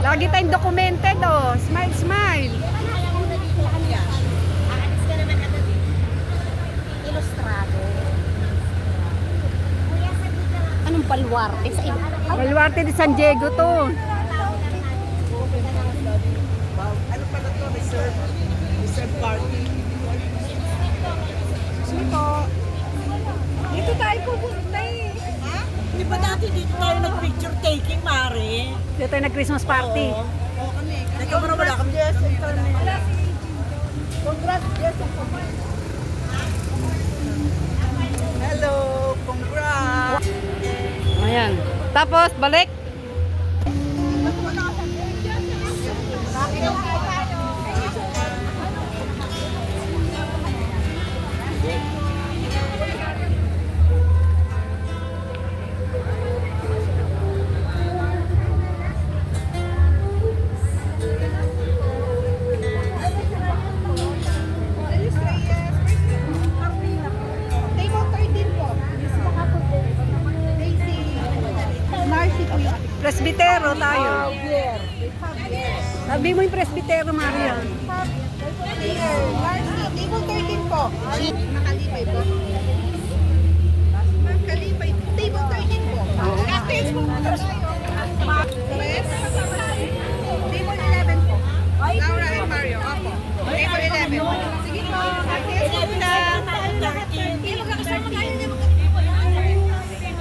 Lagi tayong documented, oh. Smile, smile. Ilustrado. Anong baluarte sa iba? Baluarte de San Diego to. Ano pa na to? Reserve party. Dito. Dito tayo pupunta eh. Ha? Di ba dati dito tayo nag-picture taking, Mare? Dito tayo nag-Christmas party. Oo kami. Teka mo na wala kami. Yes, wala si Congrats, yes. Hello, congrats. Ayan. Tapos, balik. Presbitero tayo. Sabi mo yung presbitero, Maria. Table 13 po. Nakalipay po. Nakalipay. Table 13 po. After po.